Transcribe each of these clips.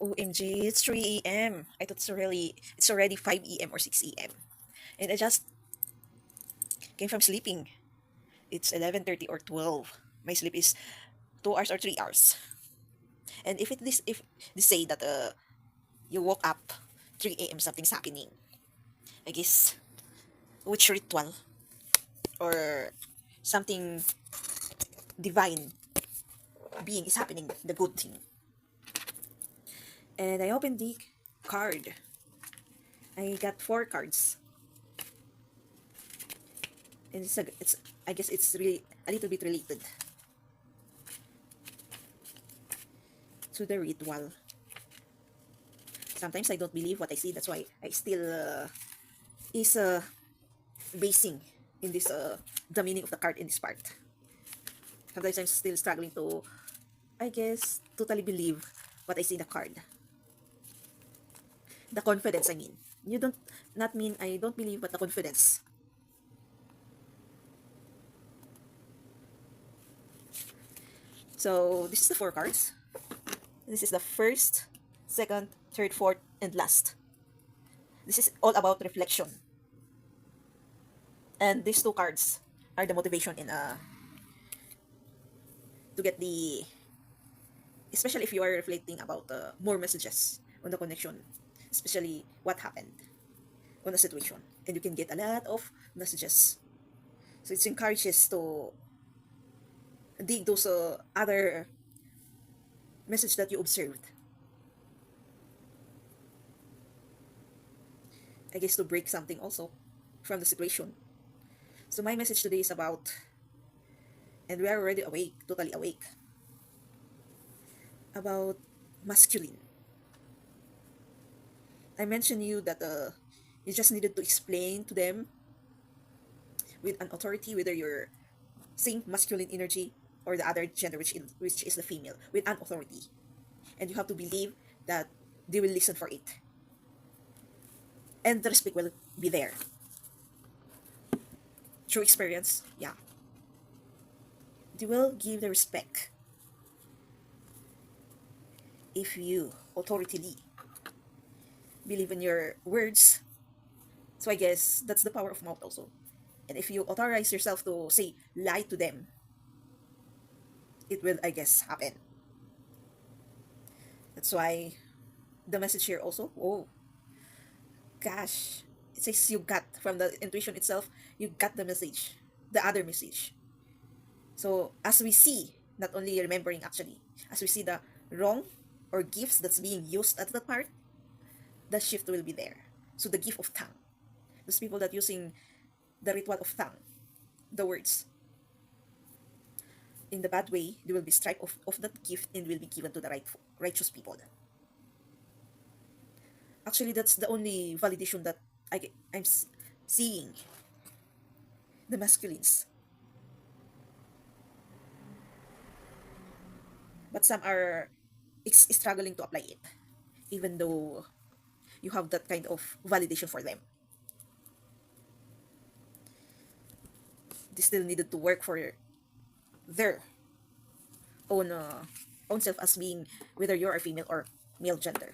OMG, it's 3 a.m. I thought it's already 5 a.m. or 6 a.m. And I just came from sleeping. It's 11:30 or 12. My sleep is 2 hours or 3 hours. And if they say that you woke up 3 a.m. something's happening. I guess which ritual or something divine being is happening, the good thing. And I opened the card. I got four cards. And it's I guess it's really a little bit related to the ritual. Sometimes I don't believe what I see. That's why I still is basing in this the meaning of the card in this part. Sometimes I'm still struggling to, I guess, totally believe what I see in the card. The confidence, I mean. You don't not mean I don't believe, but the confidence. So this is the four cards. This is the first, second, third, fourth, and last. This is all about reflection. And these two cards are the motivation in to get the, especially if you are reflecting about more messages on the connection, especially what happened on the situation, and you can get a lot of messages. So it encourages to dig those other message that you observed. I guess to break something also from the situation. So my message today is about, and we are already awake, totally awake, about masculine. I mentioned you that you just needed to explain to them with an authority whether you're saying masculine energy or the other gender, which is the female, with an authority, and you have to believe that they will listen for it, and the respect will be there through experience. Yeah, they will give the respect if you authoritatively believe in your words. So I guess that's the power of mouth also. And if you authorize yourself to say lie to them, it will, I guess, happen. That's why the message here also, oh gosh, it says you got from the intuition itself, you got the message, the other message. So as we see, not only remembering actually, as we see the wrong or gifts that's being used at that part, the shift will be there. So the gift of tongue, those people that using the ritual of tongue, the words, in the bad way, they will be stripped of that gift and will be given to the righteous people. Actually, that's the only validation that I'm seeing the masculines. But some are struggling to apply it, even though you have that kind of validation for them. They still needed to work for their own own self as being whether you're a female or male gender.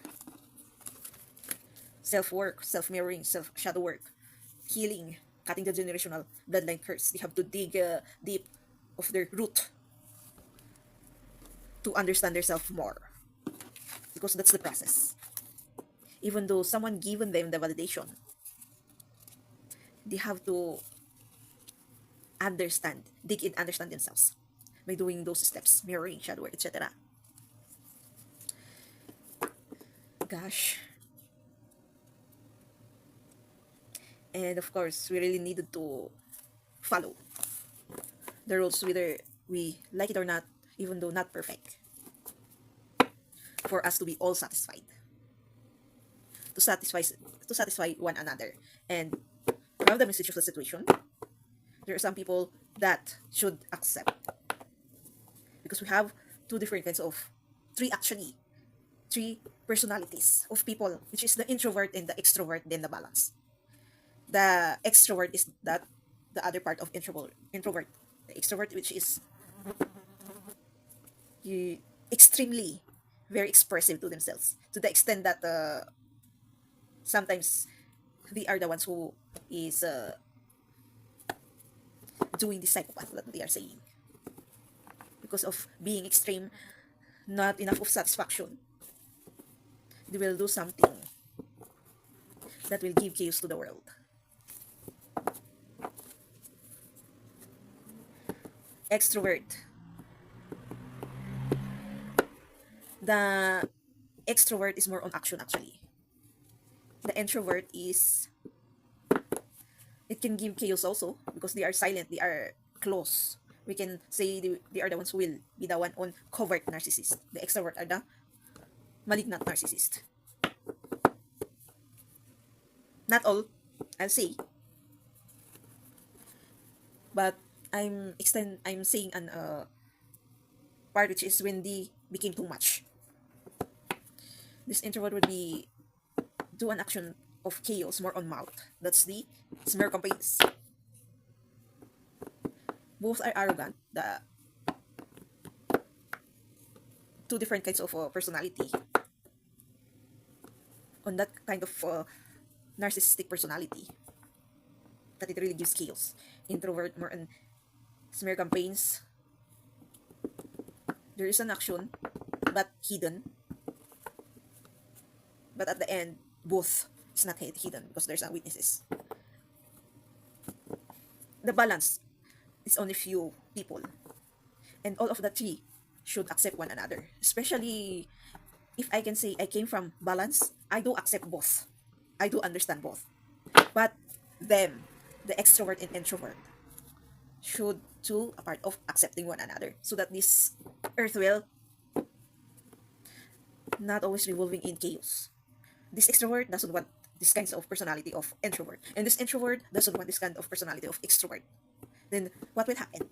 Self work, self mirroring, self shadow work, healing, cutting the generational bloodline curse. They have to dig deep of their root to understand themselves more, because that's the process. Even though someone given them the validation, they have to understand, dig in, understand themselves by doing those steps, mirroring, shadow work, etc. Gosh. And of course, we really needed to follow the rules whether we like it or not, even though not perfect, for us to be all satisfied, to satisfy one another, and have the message of the situation. There are some people that should accept, because we have two different kinds of, three actually, three personalities of people, which is the introvert and the extrovert, then the balance. The extrovert is that the other part of introvert. The extrovert, which is you extremely very expressive to themselves, to the extent that sometimes they are the ones who is doing the psychopath that they are saying, because of being extreme, not enough of satisfaction. They will do something that will give chaos to the world. Extrovert. The extrovert is more on action actually. The introvert is, it can give chaos also because they are silent, they are close. We can say they are the ones who will be the one on covert narcissist. The extrovert are the malignant narcissist. Not all, I'll say, but I'm saying an part which is when they became too much. This introvert would be do an action of chaos more on mouth. That's the smear campaigns. Both are arrogant. The two different kinds of personality. On that kind of narcissistic personality, that it really gives chaos. Introvert more on smear campaigns. There is an action, but hidden. But at the end, both is not hidden because there's no witnesses. The balance is only few people, and all of the three should accept one another. Especially if I can say I came from balance, I do accept both. I do understand both. But them, the extrovert and introvert, should do a part of accepting one another so that this earth will not always revolving in chaos. This extrovert doesn't want this kinds of personality of introvert, and this introvert doesn't want this kind of personality of extrovert. Then what will happen?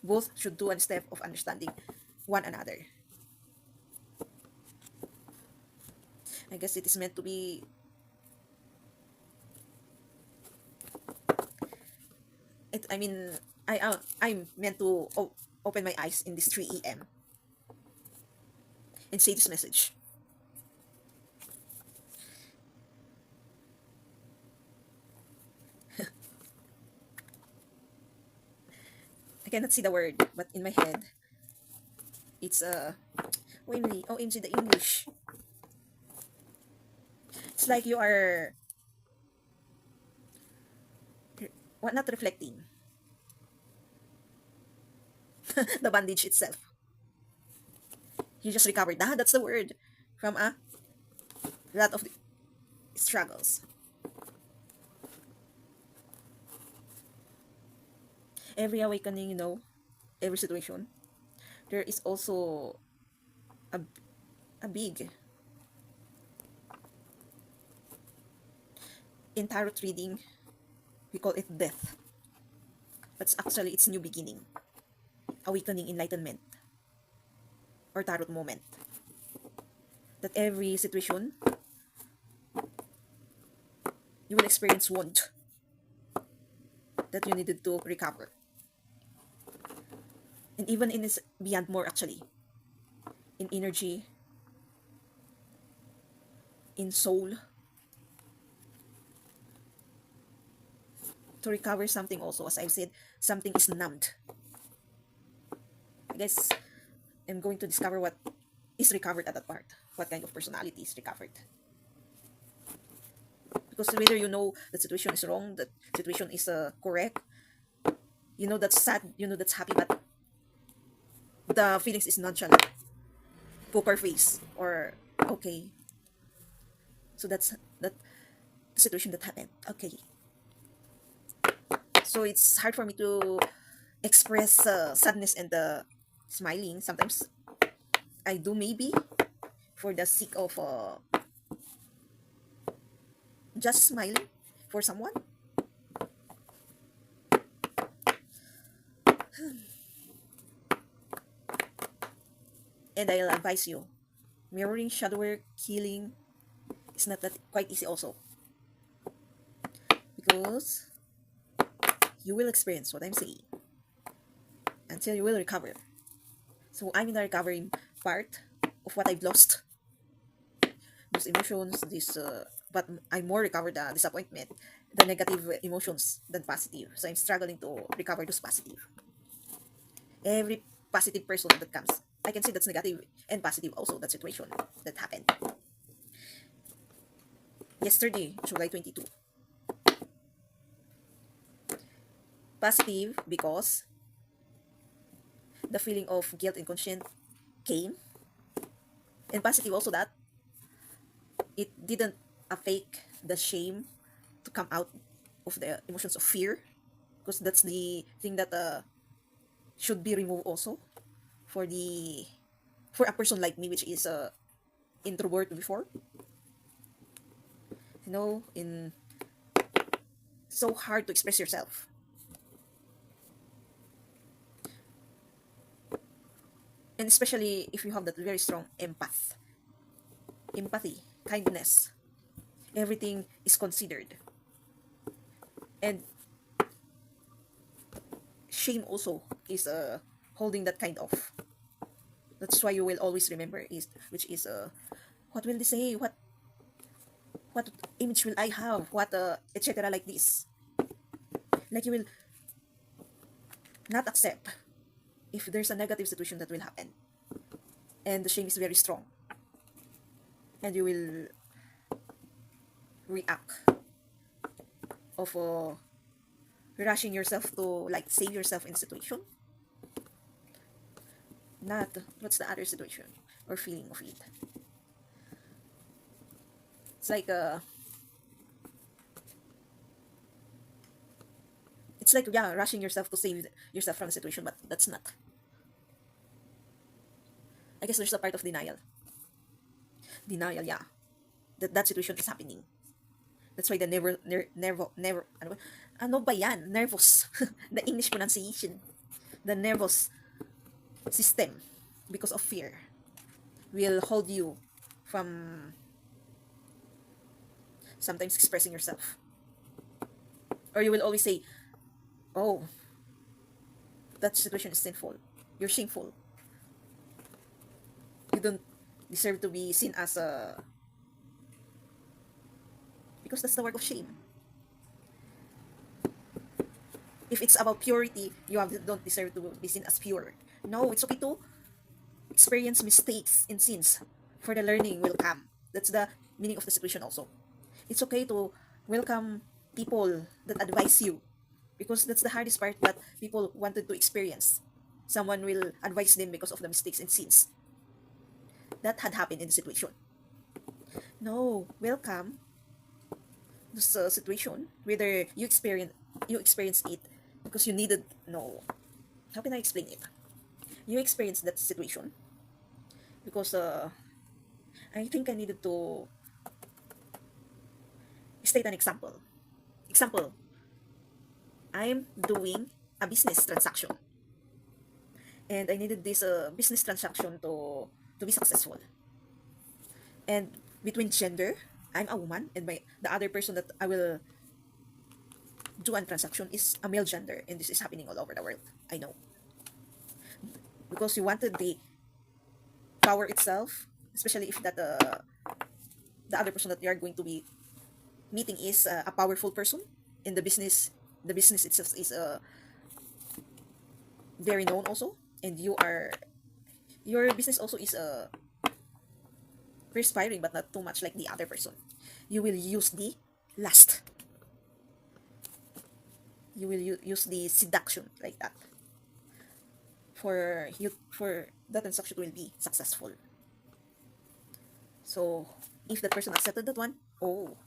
Both should do one step of understanding one another. I guess it is meant to be. I mean, I'm meant to open my eyes in this 3 a.m. and say this message. I cannot see the word, but in my head, it's OMG, the English. It's like you are what, not reflecting the bandage itself. You just recovered. That's the word from a lot of the struggles. Every awakening, every situation, there is also a, a big, in tarot reading, we call it death. But actually, it's new beginning, awakening, enlightenment, or tarot moment. That every situation, you will experience wound that you needed to recover. And even in this beyond more actually, in energy, in soul, to recover something also, as I've said, something is numbed. I guess I'm going to discover what is recovered at that part, what kind of personality is recovered. Because whether you know the situation is wrong, that situation is correct, you know that's sad, you know that's happy, but the feelings is nonchalant, poker face, or okay. So that's that situation that happened. Okay. So it's hard for me to express sadness and smiling. Sometimes I do, maybe for the sake of just smiling for someone. And I'll advise you, mirroring, shadow work, healing is not that quite easy also, because you will experience what I'm saying until you will recover. So I'm in the recovery part of what I've lost, those emotions, this, but I more recover the disappointment, the negative emotions than positive. So I'm struggling to recover those positive. Every positive person that comes, I can say that's negative and positive also, that situation that happened. Yesterday, July 22. Positive because the feeling of guilt and conscience came, and positive also that it didn't affect the shame to come out of the emotions of fear, because that's the thing that should be removed also for the for a person like me, which is introvert before, in so hard to express yourself, and especially if you have that very strong empathy, kindness, everything is considered, and shame also is holding that kind of. That's why you will always remember is which is what will they say, what image will I have, what etc. like this, like you will not accept if there's a negative situation that will happen, and the shame is very strong, and you will react of rushing yourself to like save yourself in situation, not what's the other situation or feeling of it. It's like yeah, rushing yourself to save yourself from the situation, but that's not. I guess there's a part of denial, yeah, that that situation is happening. That's why the never, ano ba yan? Nervous. The English pronunciation. The nervous system, because of fear, will hold you from sometimes expressing yourself. Or you will always say, oh, that situation is sinful. You're shameful. You don't deserve to be seen as a. Because that's the work of shame. If it's about purity, don't deserve to be seen as pure. No, it's okay to experience mistakes and sins, for the learning will come. That's the meaning of the situation also. It's okay to welcome people that advise you, because that's the hardest part that people wanted to experience. Someone will advise them because of the mistakes and sins that had happened in the situation. No, welcome this situation, whether you experience it because you needed. No, how can I explain it? You experienced that situation because I think I needed to state an example. Example, I'm doing a business transaction, and I needed this business transaction to be successful. And between gender, I'm a woman, and the other person that I will do a transaction is a male gender, and this is happening all over the world. I know, because you wanted the power itself, especially if that the other person that you are going to be meeting is a powerful person in the business. The business itself is very known also, and your business also is perspiring, but not too much like the other person. You will use the lust. You will use the seduction like that for that transaction will be successful. So if that person accepted that one, oh,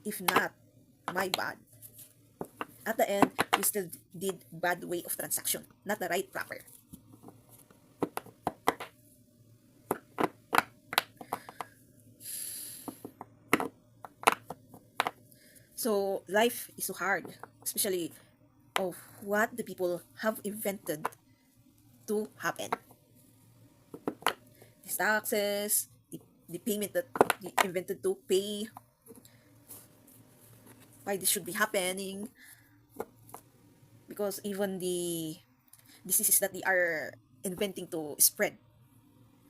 if not, my bad. At the end, you still did bad way of transaction, not the right proper. So life is so hard, especially of what the people have invented to happen. These taxes, the payment that they invented to pay, why this should be happening, because even the diseases that they are inventing to spread,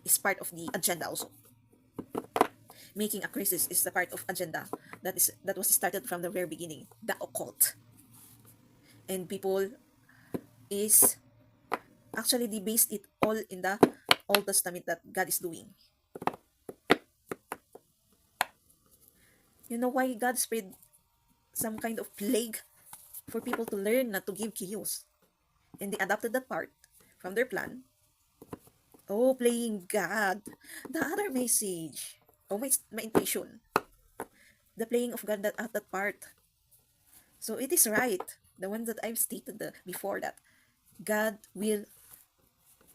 is part of the agenda also. Making a crisis is the part of agenda that was started from the very beginning, the occult. And people is actually they based it all in the Old Testament that God is doing. You know why God spread some kind of plague for people to learn not to give chaos. And they adopted that part from their plan. Oh, playing God. The other message. Oh, my intuition. The playing of God that at that part. So it is right. The one that I've stated before that God will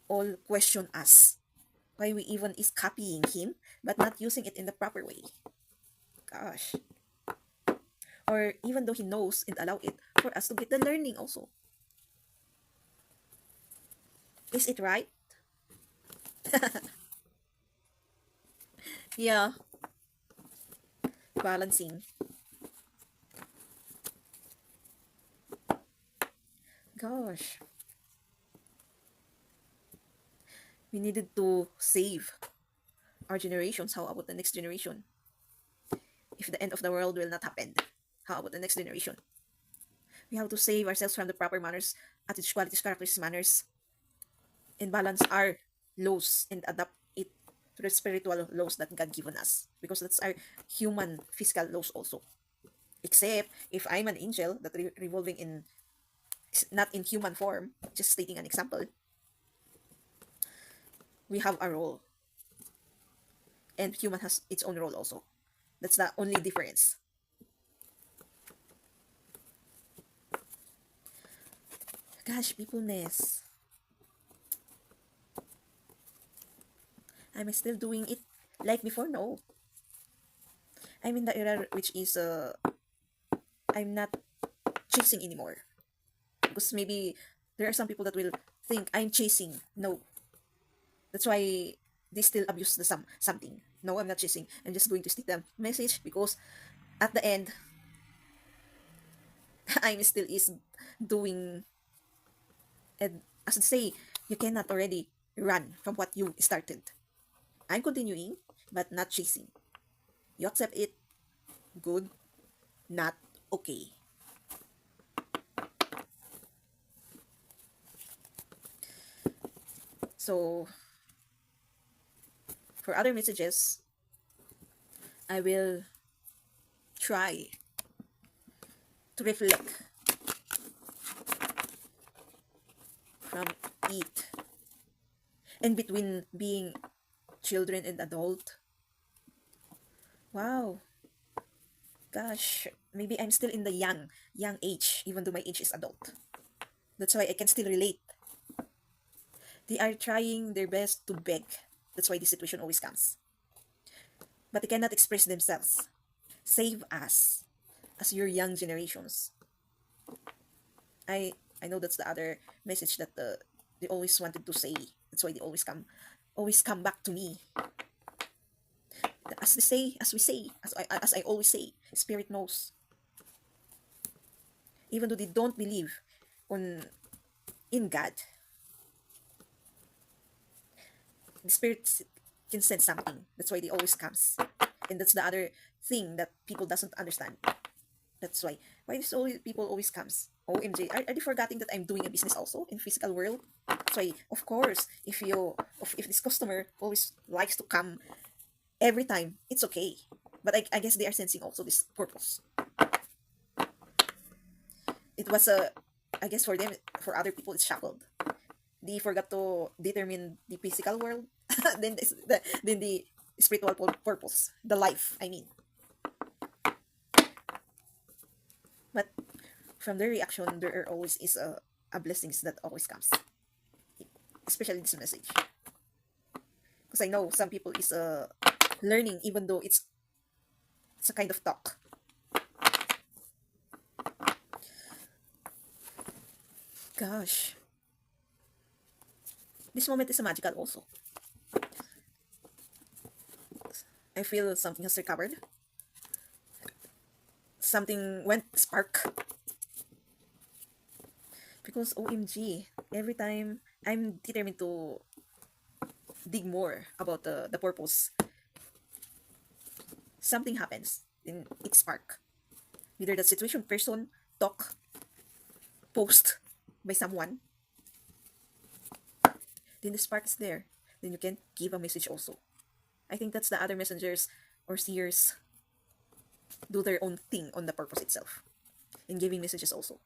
all question us. Why we even is copying Him but not using it in the proper way. Gosh. Or even though He knows and allow it for us to get the learning also. Is it right? Yeah. Balancing. Gosh. We needed to save our generations. How about the next generation? If the end of the world will not happen, how about the next generation? We have to save ourselves from the proper manners, attitudes, qualities, characters, manners, and balance our laws and adapt it to the spiritual laws that God given us. Because that's our human physical laws also. Except if I'm an angel that revolving in not in human form, just stating an example, we have a role, and human has its own role also. That's the only difference. Gosh, peopleness. Am I still doing it like before? No. I'm in the era which is I'm not chasing anymore. Because maybe there are some people that will think I'm chasing. No. That's why they still abuse the something. No, I'm not chasing. I'm just going to stick the message because at the end I'm still is doing, and as I say, you cannot already run from what you started. I'm continuing but not chasing. You accept it, good, not okay. So for other messages, I will try to reflect from it and between being children and adult. Wow, gosh, maybe I'm still in the young age, even though my age is adult. That's why I can still relate. They are trying their best to beg. That's why this situation always comes. But they cannot express themselves. Save us as your young generations. I I know that's the other message that they always wanted to say. That's why they always come back to me. As I always say, spirit knows. Even though they don't believe on in God, the spirit can sense something. That's why they always comes. And that's the other thing that people doesn't understand. That's why this always people always comes. OMG, are they forgetting that I'm doing a business also in physical world? That's why, of course, if this customer always likes to come every time, it's okay. But I guess they are sensing also this purpose. It was I guess for them, for other people, it's shackled. They forgot to determine the physical world, then the spiritual purpose, the life. I mean, but from their reaction, there are always is a blessings that always comes, especially this message. Because I know some people is learning, even though it's a kind of talk. Gosh, this moment is a magical also. I feel something has recovered. Something went spark. Because OMG, every time I'm determined to dig more about the purpose, something happens in it spark. Either the situation, person, talk, post by someone, then the spark is there. Then you can give a message also. I think that's the other messengers or seers do their own thing on the purpose itself in giving messages also.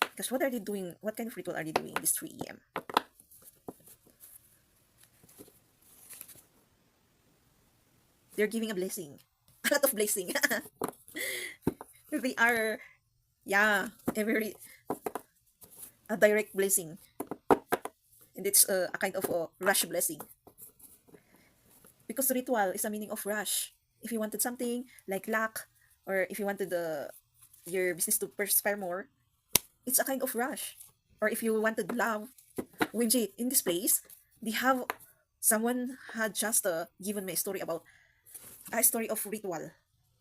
Because what are they doing? What kind of ritual are they doing this 3 a.m.? They're giving a blessing. A lot of blessing. They are, yeah, a direct blessing. And it's a kind of a rush blessing. Because ritual is a meaning of rush. If you wanted something like luck, or if you wanted your business to prosper more, it's a kind of rush. Or if you wanted love, OMG, in this place, they have someone had just given me a story about a story of ritual.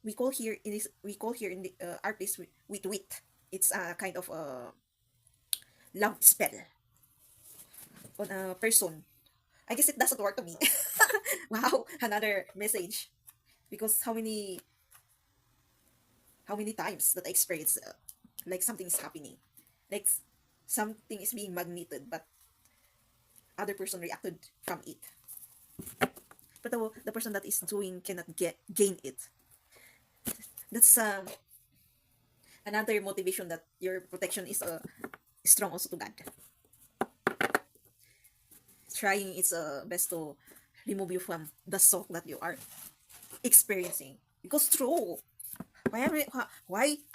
We call here in the art place with wit. It's a kind of a love spell on a person. I guess it doesn't work to me. Wow, another message. Because how many times that I experience like something is happening, like something is being magneted, but other person reacted from it. But the person that is doing cannot gain it. That's another motivation that your protection is strong also to God. Trying its best to remove you from the soul that you are experiencing. Because true, why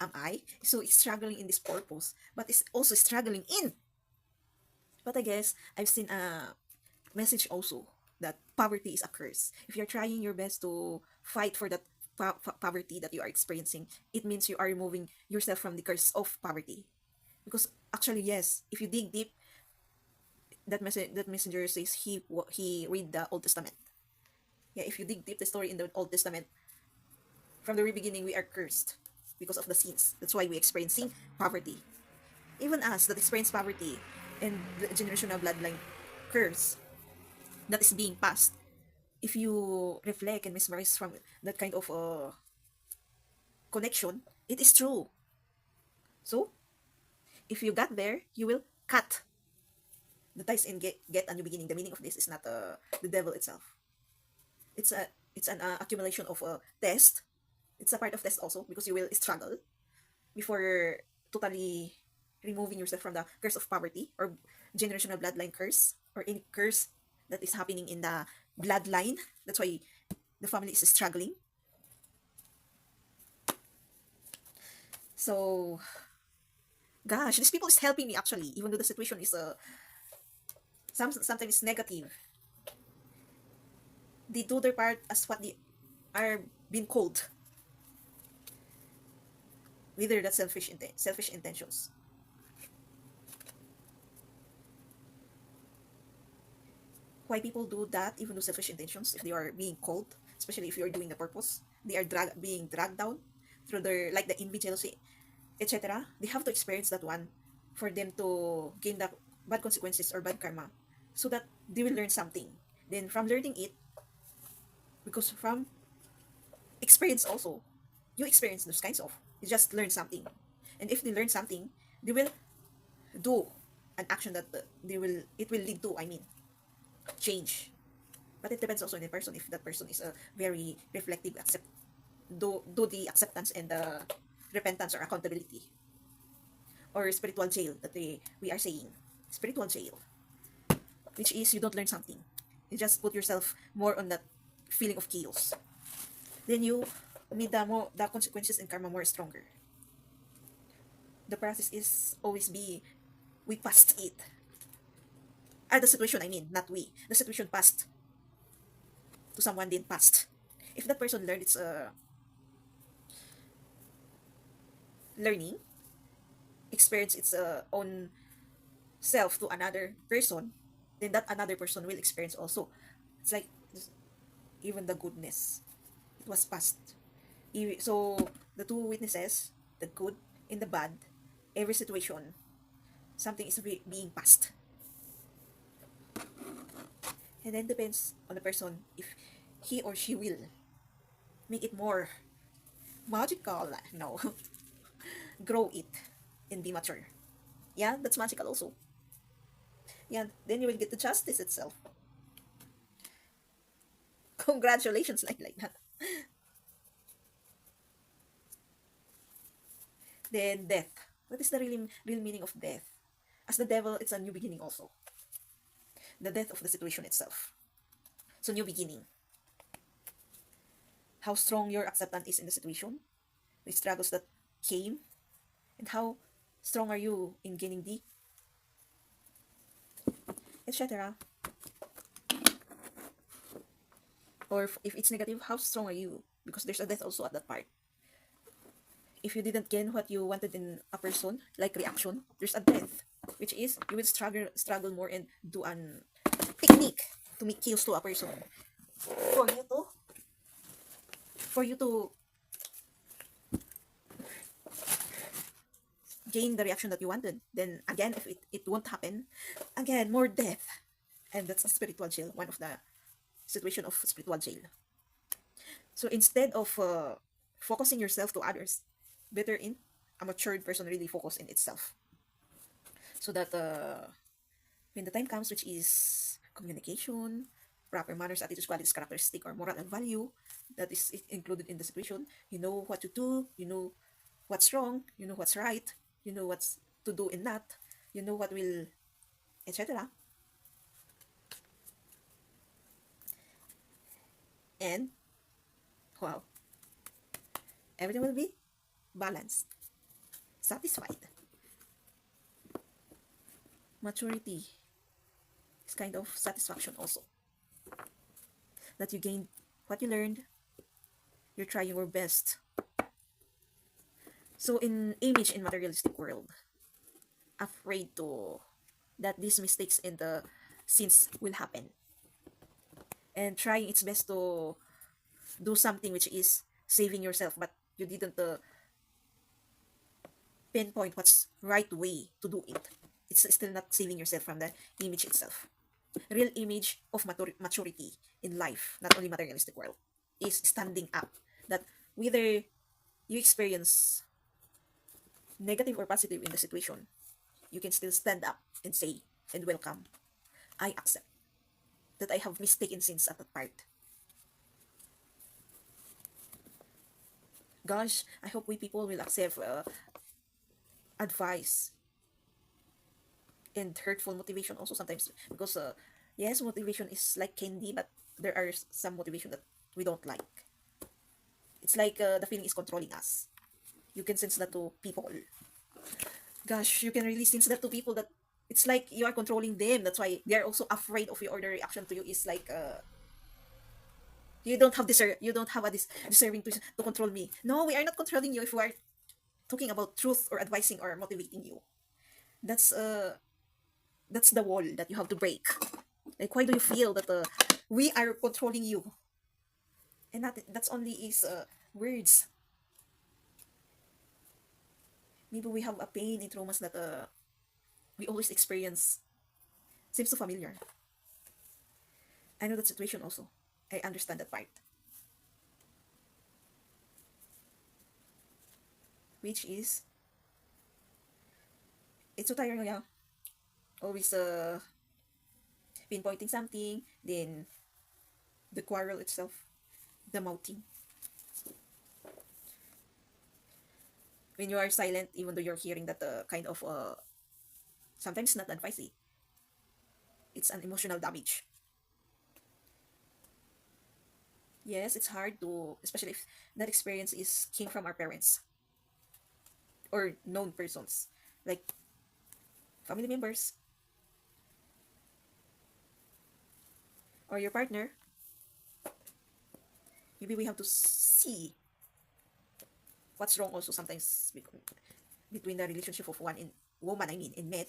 am I so struggling in this purpose, but it's also struggling in? But I guess I've seen a message also that poverty is a curse. If you're trying your best to fight for that poverty that you are experiencing, it means you are removing yourself from the curse of poverty. Because actually, yes, if you dig deep, that messenger says he read the Old Testament. Yeah, if you dig deep the story in the Old Testament, from the very beginning we are cursed because of the sins. That's why we experiencing poverty. Even us that experience poverty and the generational bloodline curse that is being passed, if you reflect and mesmerize from that kind of connection, it is true. So, if you got there, you will cut the ties and get a new beginning. The meaning of this is not the devil itself. It's an accumulation of a test. It's a part of test also because you will struggle before totally removing yourself from the curse of poverty or generational bloodline curse or any curse that is happening in the bloodline. That's why the family is struggling. So, gosh, these people is helping me actually, even though the situation is sometimes negative. They do their part as what they are being called, whether that's selfish intentions. Why people do that, even though selfish intentions, if they are being called, especially if you are doing the purpose, they are being dragged down through their like the envy, jealousy, etc. They have to experience that one for them to gain the bad consequences or bad karma, so that they will learn something. Then from learning it, because from experience also, you experience those kinds of, you just learn something, and if they learn something, they will do an action that it will lead to, I mean, change. But it depends also on the person. If that person is a very reflective, do the acceptance and the repentance or accountability, or spiritual jail that we are saying, spiritual jail, which is you don't learn something, you just put yourself more on that feeling of chaos, then you made the consequences and karma more stronger. The process is always be, we passed it. The situation, I mean, not we. The situation passed to someone, then passed. If that person learned its learning, experience its own self to another person, then that another person will experience also. It's like even the goodness, it was passed. So the two witnesses, the good and the bad, every situation, something is being passed. And then depends on the person if he or she will make it more magical. No, grow it and be mature. Yeah, that's magical also. Yeah, then you will get the justice itself. Congratulations, like that. Then death. What is the real meaning of death? As the devil, it's a new beginning also. The death of the situation itself. So new beginning. How strong your acceptance is in the situation, the struggles that came, and how strong are you in gaining the, etc. Or if it's negative, how strong are you? Because there's a death also at that part. If you didn't gain what you wanted in a person, like reaction, there's a death, which is you will struggle more and do an technique to make kills to a person for you to for you to gain the reaction that you wanted. Then again, if it won't happen, again more death, and that's a spiritual jail. One of the situation of spiritual jail. So instead of focusing yourself to others, better in a matured person really focus in itself, so that when the time comes, which is communication, proper manners, attitudes, qualities, characteristic, or moral and value that is included in the situation, you know what to do, you know what's wrong, you know what's right, you know what's to do and not, you know what will, etc. And wow, everything will be balanced, satisfied. Maturity is kind of satisfaction also, that you gained what you learned, you're trying your best. So in image in materialistic world, afraid to that these mistakes in the sins will happen, and trying its best to do something which is saving yourself, but you didn't pinpoint what's right way to do it. It's still not saving yourself from the image itself. Real image of maturity in life, not only materialistic world, is standing up. That whether you experience negative or positive in the situation, you can still stand up and say and welcome. I accept that I have mistaken sins at that part. Gosh, I hope we people will accept advice and hurtful motivation also sometimes, because yes, motivation is like candy, but there are some motivation that we don't like. It's like the feeling is controlling us. You can sense that to people. Gosh, you can really sense that to people, that it's like you are controlling them. That's why they are also afraid of you, or their reaction to you is like you don't have a deserving to control me. No, we are not controlling you if we are talking about truth or advising or motivating you. That's that's the wall that you have to break. Like, why do you feel that we are controlling you? And that's only is words. Maybe we have a pain and traumas that we always experience. Seems so familiar. I know that situation also. I understand that part. Which is, it's so tiring, yeah. Always pinpointing something, then the quarrel itself, the mouthing. When you are silent, even though you're hearing that kind of sometimes not advice, it's an emotional damage. Yes, it's hard to, especially if that experience is came from our parents or known persons, like family members or your partner. Maybe we have to see what's wrong also sometimes between the relationship of one in woman, I mean in men.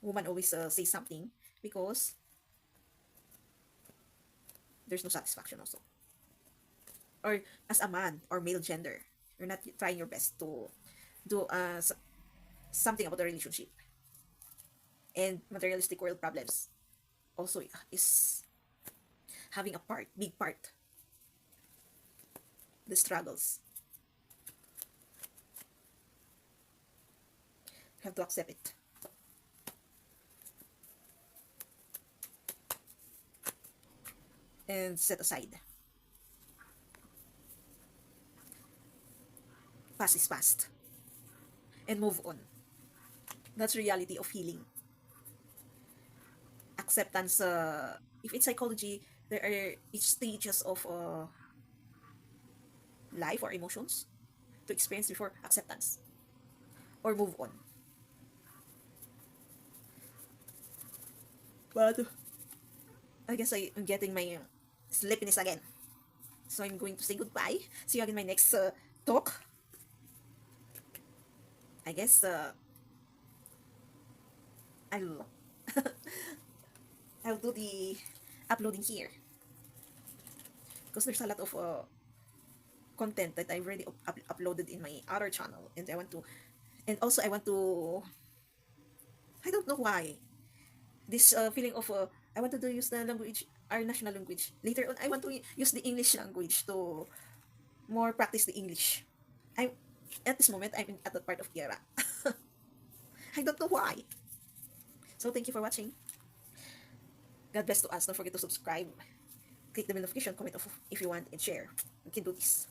Woman always say something because there's no satisfaction also. Or as a man or male gender, you're not trying your best to do something about the relationship. And materialistic world problems also is having a part, big part, the struggles. You have to accept it. And set aside. Past is past. And move on. That's reality of healing. Acceptance, if it's psychology, there are each stages of life or emotions to experience before acceptance or move on. But I guess I'm getting my sleepiness again. So I'm going to say goodbye. See you again in my next talk. I guess I'll I'll do the uploading here because there's a lot of content that I've already uploaded in my other channel, and I want to, and also I want to. I don't know why this feeling of I wanted to use the language, our national language. Later on, I want to use the English language to more practice the English. I at this moment I'm at that part of era. I don't know why. So thank you for watching. God bless to us. Don't forget to subscribe, click the bell notification, comment if you want, and share. We can do this.